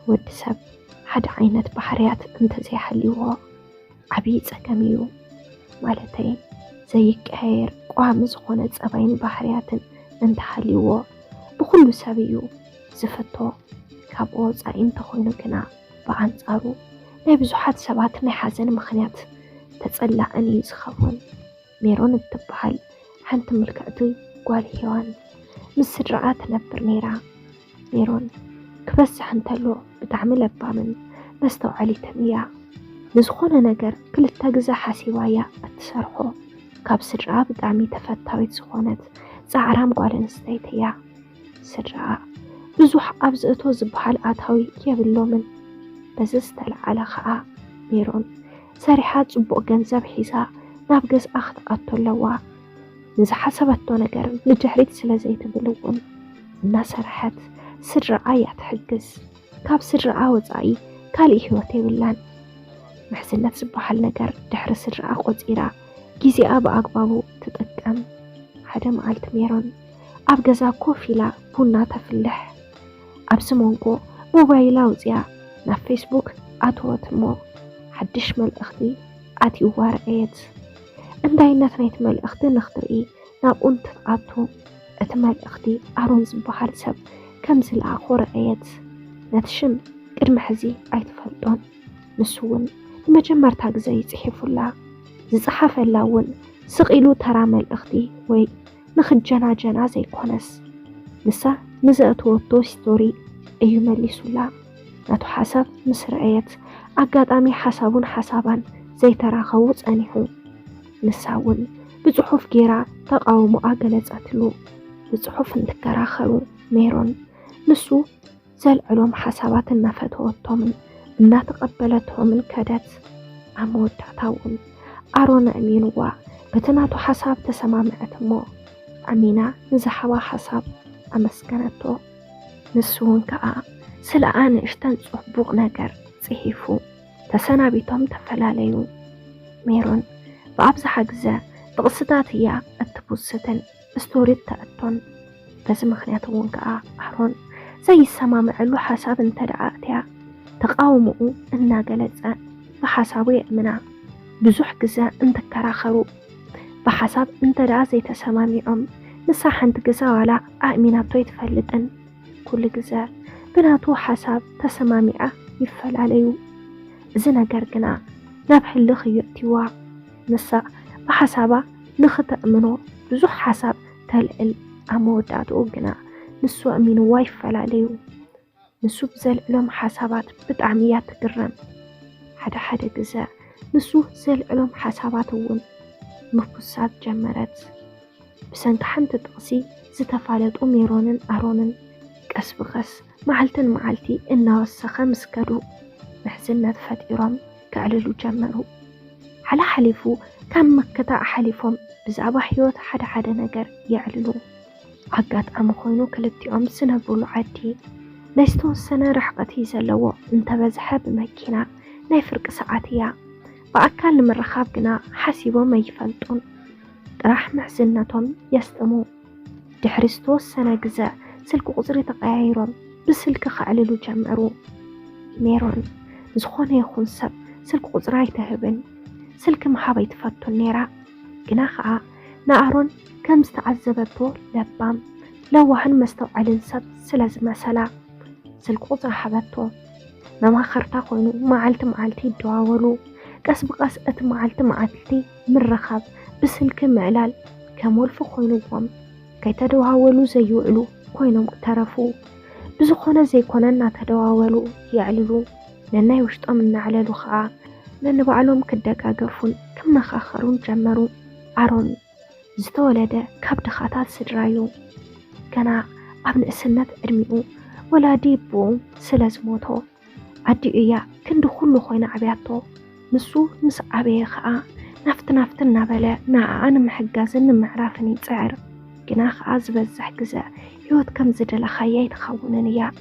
ودسب حد عينت بحريات انت زي حليوه عبيد سكميو مالتي زي كهير قوام زخونة أبين بحريات انت حليوه بكل سبيو زفتو كابو زاين تخوينو كنا بعنصارو نبزحات سبات نحزن مخنيات تتصلع أني يسخفون ميرون التبحل حنت ملكأتو قوال هيوان مسرعات نبر نيرا ميرون كبس حنتلو بتعمل بامن نستو علي تميا نزخونا نجر كل التجزة حسيوايا التسرحو كاب سرعة بتعمي تفتاويت زخونت زعرام قوال نستيتيا سرعة بزوح أبزقتو زبحال آتاوي يابلومن بزستل على خاء ميرون سارحات زبق جنزب حيسا نابجز أخذ أطلوا نز حسبتو نجر لجحريت سلازيت بلوون الناس رحت سرعة يتحجز كاب سرعة وزعي كالي هوتي بلان محسنة زبحال نجر دحر سرعة قوزيرا جيزي أبا أقبابو تتقم حدا معالت ميرون أبجزا كوفيلا بونا تفلح أبسمونكو موبايلا وزيا نا فيسبوك أتوات مو حدش مال أختي أتي وارقيت انداينات نيت مال أختي نخترئي ناب أنت أتو أتمال أختي أرون زبحال سب كمزل آخور رقيت نتشم قدم حزي أيتفلدون نسون المجمر تاقزي يصحفولا زصحف اللاون سقيلو ترامل أختي وي نخجنا جنا زي كونس نسا نزأتو تو ستوري أيو مليسولا ناتو حسب مسرعيت أقادامي حسابون حسابان زي تراخوص أنيحو نساون بزحوف جيرا تقاومو أقلت أتلو بزحوف انتكراخرو ميرون نسو زال علوم حسابات النفتو الطومن إنا تقبلتهم من كادت عمود تعتاون أرون أمينوا بتناتو حساب تسمامعت مو أمينة نزحوا حساب أمسكنتو نسون كأ سلآن اشتن صحبوغ نجر صحيفو تسنا بيتم تفلاليو ميرون بأبزح أجزاء بقصدات هي التبوستن استوريت تأتون بس مخنياتون كأ أهرون زي السمام علو حساب انتدعاتيا تقاومو إنا قلتزا بحسابي أمنا بزوح جزاء انت كراخرو بحساب انتدع زي تسمامي نسا حنت جزاء ولا أميناتو يتفلتن كل جزاء بناتو حساب تسمامي يفل عليو زنا قرقنا نبح اللخي يأتيوا نسا بحسابا نخط أمنو بزوح حساب تلقل أموداتو قنا نسو أمينو يفل عليو نسو بزل علوم حسابات بتعميات قرم حدا جزاء نسو زل علوم حساباتون مفكسات جمرت بسنك حنت تقصي زتفالت ميرونن أرونن قس بقس معلتي إنا وسخة مسكرو محزنة فتيرام كعللو جمرو على حليفو كان مكتا حليفهم بزعبا حيوت حدا نجر يعللو عقات أمخوينو كلتيهم سنبولو عدي نايستو السنة رحقتي زلو انت بزحب مكينا نايفرق ساعتيا بأكال المرخاب قنا حسيبو ما يفلطون راح محزنتهم يستمو دحرستو السنة جزاء سلك قصري تقايرون بسلك خعللو جمعرو ميرون زخون يخون سب سلك قصراي تهبن سلك محابا يتفتو النيرا قنا خعا نارون كم استعذبتو لبام لو هن مستوعلن سب سلاز مسلا سلك قصر حبتو نما خرطا خوينو معلتي دواولو قس بقس معلتي من رخاب بسلك معلال كمولف خوينوهم كي تدواولو زيوعلو خوينوم اقترفو بزخونا زي كوننا تدواولو يعللو لنا يوشطم نعللو خاء لأن بعلوم كدقا قفون كم نخاخرون جمرو عرون زتولد كاب دخاتات سدرايو كنا ابن السنة ارميو ولا ديبو سلاز موتو عدي إيا كندو خلو خوينا عبياتو نسو نس عبيه خاء نفت النبلة أنا محجازن معرفني تعر جناخ عزبزح جزاء يود كم زدل خيا يتخوننيا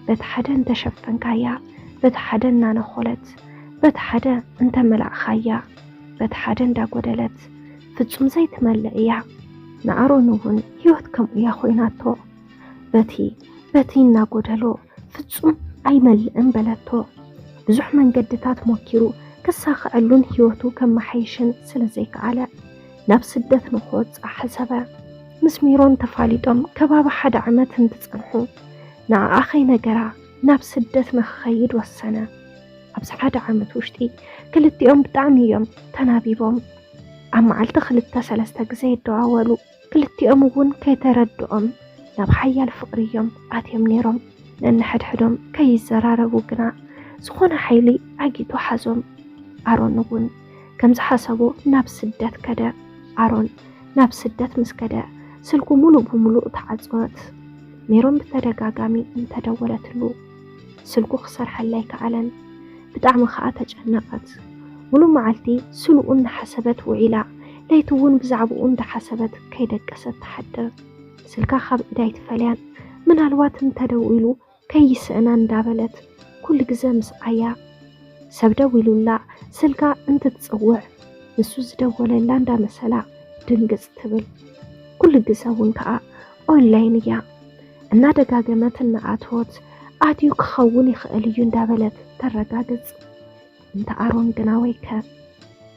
بيت حدا انت شفن كايا بيت حدا نانا خولت بيت حدا انت ملع خيا بيت حدا دا قدلت فتسوم زيت ملئيا نعرو نوهن يود كم يا خويناتو بيتي نا قدلو فتسوم ኣይመልእን በለቶ ብዙሕ መንገድታት ሞኪሩ ክሳኽዐሉን ህይወቱ ከመሓይሽን ስለዘይከኣለ ናብ ስደት ንኽወፅእ ሓሰበ። ምስ ሜሮን ተፋሊጦም ከባቢ 1 ዓመት እንትጸንሑ ንኣኸይ ነገራ ናብ ስደት ንኽኸይድ ወሰነ። ኣብዚ 1 ዓመት ውሽጢ ክልቲኦም ብጣዕሚ እዮም ተናቢቦም። ኣብ መዓልቲ 2-3 ግዜ ይደዋወሉ። ክልቲኦም እውን ከይተረድኦም ናብ ሓያል ፍቕሪ እዮም ኣትዮም ነይሮም። ነንሕድሕዶም ከይዘራረቡ ግና ዝኾነ ሓይሊ ኣጊቱ ሓዞም። ኣሮን እውን ከምዚ ሓሰቦ ናብ ስደት ከደ። ኣሮን ናብ ስደት ምስ ከደ ስልኩ ሙሉእ ብምሉእ ተዓጽወት። ሜሮን ብተደጋጋሚ እንተደወለትሉ ስልኩ ክሰርሐላ ኣይከኣለን። ብጣዕሚ ከዓ ተጨነቐት። ሙሉእ መዓልቲ ስልኡ እናሓሰበት ውዒላ ለይቲ እውን ብዛዕባኡ እንዳሓሰበት ከይደቀሰት ተሓድር። ስልካ ካብ ኢዳ ይትፈልያን ምናልባት እንተደውሉ ከይስእና እንዳበለት ኩሉ ግዜ ምስኣያ ሰብ ደዊሉላ ስልካ እንትትጽውዕ ንሱ ዝደወለላ እንዳመሰላ ድንግጽ ትብል። ኩሉ ግዜ እውን ከዓ ኦንላይን እያ እናደጋገመት እናኣትወት ኣትዩ ክኸውን ይኽእል እዩ እንዳበለት ተረጋግጽ። እንተ ኣሮን ግና ወይከ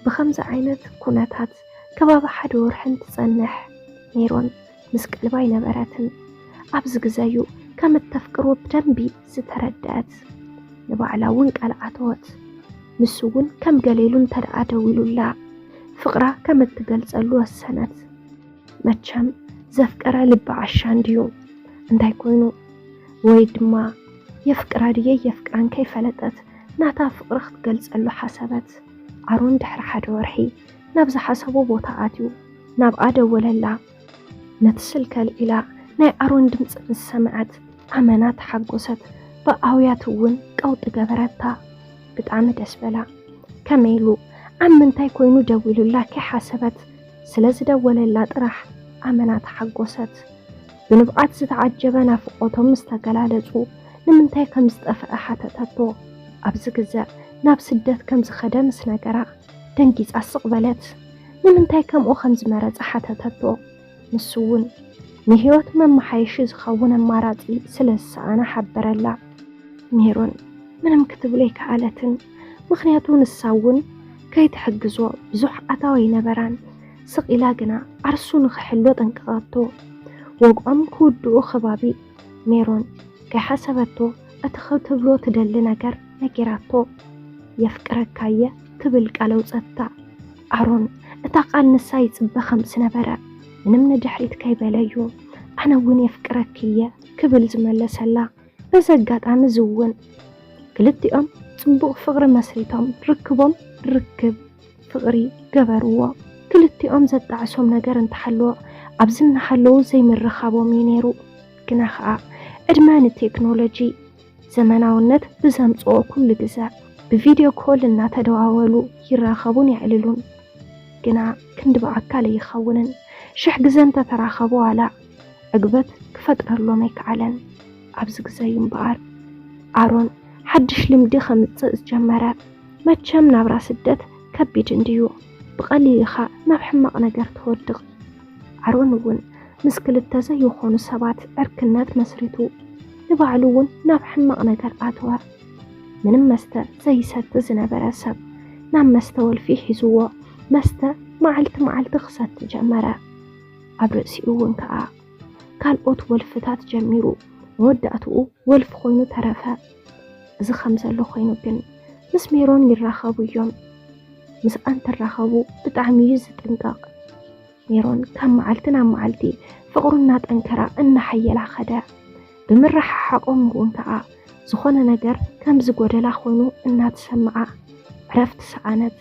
ብኸምዚ ዓይነት ኩነታት ከባቢ 1 ወርሒ ትጸንሕ። ሜሮን ምስ ቀልባ ይነበረትን ኣብዚ ግዜዩ ከም እተፍቅሮ ብደንቢ ዝተረድአት ንባዕላ እውን ቃልኣተወት። ንሱ እውን ከም ገሌሉ እንተደኣ ደዊሉላ ፍቕራ ከም እትገልጸሉ ወሰነት። መቸም ዘፍቀረ ልቢ ዓሻን ድዩ እንታይ ኮይኑ ወይ ድማ የፍቅራ ድየ የፍቅራን ከይፈለጠት ናታ ፍቕሪ ክትገልጸሉ ሓሰበት። ኣሮን ድሕሪ 1 ወርሒ ናብ ዝሓሰቦ ቦታ ኣትዩ ናብኣ ደወለላ። ነቲ ስልከ ኣልዒላ ናይ ኣሮን ድምፂ ምስ ሰምዐት ኣመና ተሓጎሰት። ብኣውያት እውን ቀውጢ ገበረታ። ብጣዕሚ ደስ በላ። ከመይሉ ኣብ ምንታይ ኮይኑ ደዊሉላ ከይሓሰበት ስለ ዝደወለላ ጥራሕ ኣመና ተሓጎሰት። ብንብዓት ዝተዓጀበ ናፍቆቶም ምስ ተገላለጹ ንምንታይ ከም ዝጠፍአ ሓተተቶ። ኣብዚ ግዜ ናብ ስደት ከም ዝኸደ ምስ ነገራ ደንጊጻ ስቕ በለት። ንምንታይ ከምኡ ከም ዝመረጸ ሓተተቶ። ንሱ እውን ንህይወት መመሓየሺ ዝኸውን ኣማራጺ ስለ ዝሰኣነ ሓበረላ። ሜሮን ምንም ክትብሎ ኣይከኣለትን። ምክንያቱ ንሳ እውን ከይትሕግዞ ብዙሕ ኣታዊ ነበራን። ስቕ ኢላ ግና ዓርሱ ንኽሕሎ ጠንቅቐቶ። ወግኦም ክውድኡ ከባቢ ሜሮን ከይሓሰበቶ እቲ ክትብሎ ትደሊ ነገር ነጊራቶ። የፍቅረካየ ትብል ቃል ኣውፀታ። ኣሮን እታ ቃል ንሳ ይጽበ ከም ዝነበረ ምንም ንድሕሪት ከይበለዩ ኣነ እውን የፍቅረክየ ክብል ዝመለሰላ። በዚ ኣጋጣሚ ዝውን ክልቲኦም ጽቡቕ ፍቕሪ መስሪቶም ርክቦም ርክብ ፍቕሪ ገበርዎ። ክልቲኦም ዘጣዕሶም ነገር እንተሓለዎ ኣብዚ እናሃለዉ ዘይምርኻቦም እዩ ነይሩ። ግና ከዓ ዕድመ ንቴክኖሎጂ ዘመናውነት ብዘምጽኦ ኩሉ ግዜ ብቪድዮ ኮል እናተደዋወሉ ይራኸቡን ይዕልሉን። ግና ክንዲ ብኣካል ኣይኸውንን። 1000 ግዜ እንተተራኸቡ ዋላ ዕግበት ክፈጥረሎም ኣይከኣለን። ኣብዚ ግዜ እምበኣር ኣሮን ሓድሽ ልምዲ ከምጽእ ዝጀመረ። መቸም ናብራ ስደት ከቢድ እንድዩ ብቐሊል ኢኻ ናብ ሕማቕ ነገር ትወድቕ። ኣሮን እውን ምስ ክልተ ዘይኾኑ ሰባት ዕርክነት መስሪቱ ንባዕሉ እውን ናብ ሕማቕ ነገር ኣተወ። ምንም መስተ ዘይሰቲ ዝነበረ ሰብ ናብ መስተ ወልፊ ሒዝዎ መስተ መዓልቲ ክሰቲ ጀመረ። ኣብ ርእሲኡ እውን ከዓ ካልኦት ወልፍታት ጀሚሩ መወዳእትኡ ወልፊ ኮይኑ ተረፈ። እዚ ከም ዘሎ ኮይኑ ግን ምስ ሜሮን ይራኸቡ እዮም። ምስ እንትራኸቡ ብጣዕሚ እዩ ዝጥንቀቕ። ሜሮን ካብ መዓልቲ ናብ መዓልቲ ፍቕሩ እናጠንከራ እናሓየላ ኸደ። ብምርሕሓቆም እውን ከዓ ዝኾነ ነገር ከም ዝጎደላ ኮይኑ እናተሰምዓ ዕረፍቲ ሰኣነት።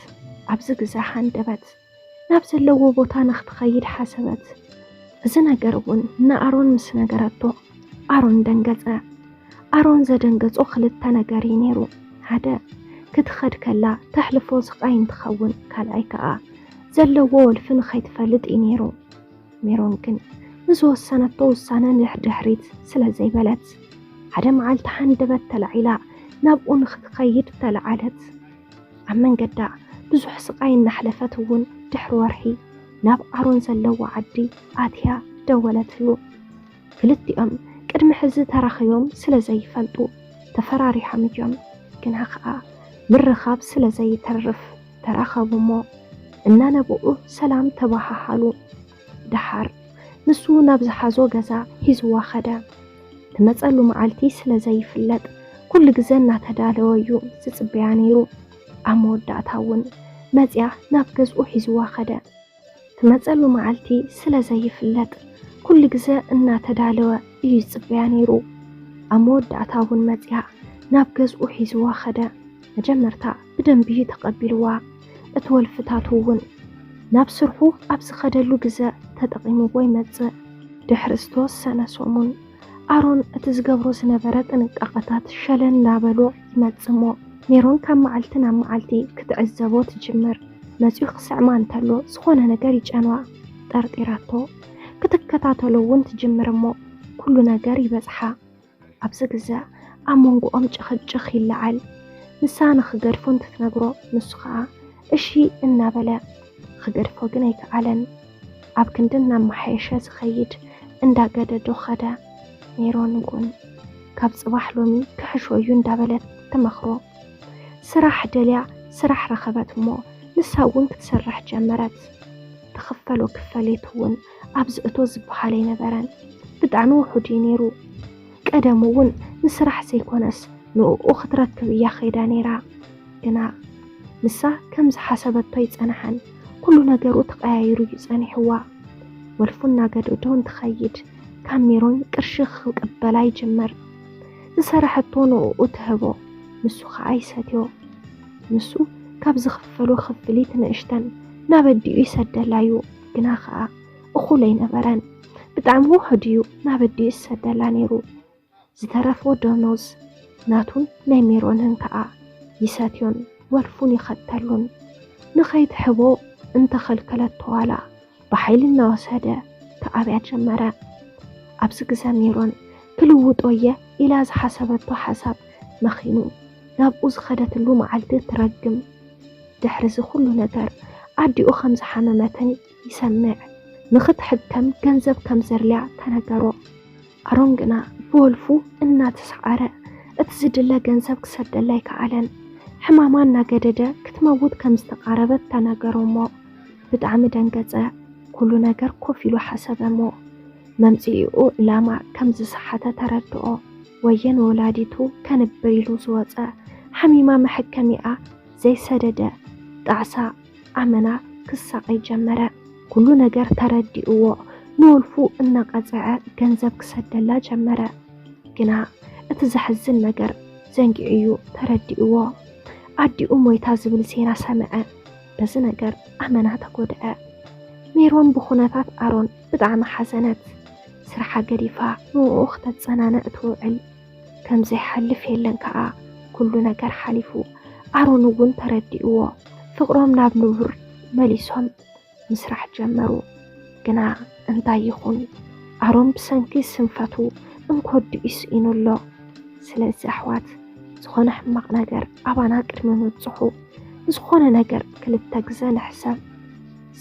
ኣብዚ ግዜ ሃንደበት ናብ ዘለዎ ቦታ ንኽትኸይድ ሓሰበት። እዚ ነገር እውን ንኣሮን ምስ ነገረቶ ኣሮን ደንገጸ። ኣሮን ዘደንገጾ ክልተ ነገር እዩ ነይሩ። ሓደ ክትኸድ ከላ ተሕልፎ ስቃይ እንትኸውን፣ ካልኣይ ከዓ ዘለዎ ወልፊ ንኸይትፈልጥ እዩ ነይሩ። ሜሮን ግን ንዝወሰነቶ ውሳነ ድሕሪት ስለ ዘይበለት ሓደ መዓልቲ ሃንደበት ተላዒላ ናብኡ ንኽትኸይድ ተለዓለት። ኣብ መንገዳ ብዙሕ ስቃይ እናሕለፈት እውን ድሕሪ ወርሒ ናብ ኣሮን ዘለዎ ዓዲ ኣትያ ደወለትሉ። ክልቲኦም ቅድሚ ሕዚ ተራኺቦም ስለ ዘይፈልጡ ተፈራሪሖም እዮም ግና ከዓ ምርኻብ ስለ ዘይተርፍ ተራኸቡ እሞ እናነብኡ ሰላም ተባሃሃሉ ድሓር ንሱ ናብ ዝሓዞ ገዛ ሂዝዋ ኸደ ትመፀሉ መዓልቲ ስለ ዘይፍለጥ ኩሉ ግዜ እናተዳለወ እዩ ዝፅበያ ነይሩ ኣብ መወዳእታ እውን መፅያ ናብ ገዝኡ ሂዝዋ ኸደ ትመፀሉ መዓልቲ ስለ ዘይፍለጥ ኩሉ ግዜ እናተዳለወ እዩ ዝፅበያ ነይሩ ኣብ መወዳእታ እውን መፅያ ናብ ገዝኡ ሂዝዋ ኸደ መጀመርታ ብደንቢ ተቐቢልዋ እቲ ወልፍታቱ እውን ናብ ስርሑ ኣብ ዝኸደሉ ግዜ ተጠቒምዎ ይመፅእ ድሕሪ ዝተወሰነ ሰሙን ኣሮን እቲ ዝገብሮ ዝነበረ ጥንቃቐታት ሸለን እንዳበሎ ይመፅእ እሞ ሜሮን ካብ መዓልቲ ናብ መዓልቲ ክትዕዘቦ ትጅምር መፅኡ ክስዕማ እንተሎ ዝኾነ ነገር ይጨንዋ ጠርጢራቶ ክትከታተሎ እውን ትጅምር እሞ ኩሉ ነገር ይበፅሓ ኣብዚ ግዜ ኣብ መንጎኦም ጭኽጭኽ ይለዓል ንሳ ንኽገድፎ እንትትነግሮ ንሱ ከዓ እሺ እናበለ ክገድፎ ግን ኣይከኣለን ኣብ ክንዲ እናመሓየሸ ዝኸይድ እንዳገደዶ ኸደ ሜሮን እውን ካብ ፅባሕ ሎሚ ክሕሾዩ እንዳበለት ተመኽሮ ስራሕ ደልያ ስራሕ ረኸበት እሞ ንሳ እውን ክትሰርሕ ጀመረት ተኸፈሎ ክፈሌት እውን ኣብዚ እቶ ዝበሃል ኣይነበረን ብጣዕሚ ውሑድ እዩ ነይሩ ቀደም እውን ንስራሕ ዘይኮነስ ንኡ ክትረክብ እያ ኸይዳ ነይራ ግና ንሳ ከም ዝሓሰበቶ ይፀንሐን ኩሉ ነገሩ ተቐያይሩ ይፀኒሕዋ ወልፉ እናገደዶ እንትኸይድ ካብ ሜሮን ቅርሺ ክቅበላ ይጅመር ዝሰራሐቶ ንኡ ትህቦ ንሱ ከዓ ይሰትዮ ንሱ ካብ ዝኽፈሎ ክፍሊት ንእሽተን ናበዲኡ ይሰደላ እዩ ግና ከዓ እኹል ኣይነበረን ብጣዕሚ ውሑድ እዩ ናበዲኡ ይሰደላ ነይሩ ዝተረፈ ደሞዝ ናቱን ናይ ሜሮንን ከዓ ይሰትዮን ወልፉን ይኸተሉን ንኸይትሕቦ እንተኸልከለቶ ዋላ ብሓይሊ እናወሰደ ተኣብያ ጀመረ ኣብዚ ግዜ ሜሮን ክልውጦ እየ ኢላ ዝሓሰበቶ ሓሳብ መኺኑ ናብኡ ዝኸደትሉ መዓልቲ ትረግም ድሕሪ ዝኩሉ ነገር ኣዲኡ ከም ዝሓመመትን ይሰምዕ ንኽትሕከም ገንዘብ ከም ዘድልያ ተነገሮ ኣሮን ግና ብወልፉ እናተሰዓረ እቲ ዝድለ ገንዘብ ክሰደላ ኣይከኣለን ሕማማ እናገደደ ክትመውት ከም ዝተቃረበት ተነገሮ እሞ ብጣዕሚ ደንገፀ ኩሉ ነገር ኮፍ ኢሉ ሓሰበ እሞ መምፅኡ ዕላማ ከም ዝሰሓተ ተረድኦ ወየን ወላዲቱ ከንብር ኢሉ ዝወፀ ሓሚማ መሐከሚኣ ዘይሰደደ ጣዕሳ ኣመና ክሳቀይ ጀመረ ኩሉ ነገር ተረዲእዎ ንወልፉ እናቐፅዐ ገንዘብ ክሰደላ ጀመረ ግና እቲ ዘሕዝን ነገር ዘንጊዑ እዩ ተረዲእዎ ኣዲኡ ሞይታ ዝብል ዜና ሰምዐ በዚ ነገር ኣመና ተጎድአ ሜሮን ብኹነታት ኣሮን ብጣዕሚ ሓዘነት ስራሓ ገዲፋ ንኡ ክተፀናነዕ ትውዕል ከም ዘይሓልፍ የለን ከዓ ኩሉ ነገር ሓሊፉ ኣሮን እውን ተረዲእዎ ፍቅሮም ናብ ንቡር መሊሶም ምስራሕ ጀመሩ ግና እንታይ ይኹን ኣሮን ብሰንኪ ስንፈቱ እንኮዲኡ ይስኢኑሎ ስለዚ ኣሕዋት ዝኾነ ሕማቕ ነገር ኣባና ቅድሚ ምብፅሑ ዝኾነ ነገር ክልተ ግዜ ንሕሰብ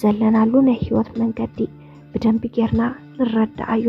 ዘለናሉ ናይ ህይወት መንገዲ ብደንቢ ጌርና ንረዳእዮ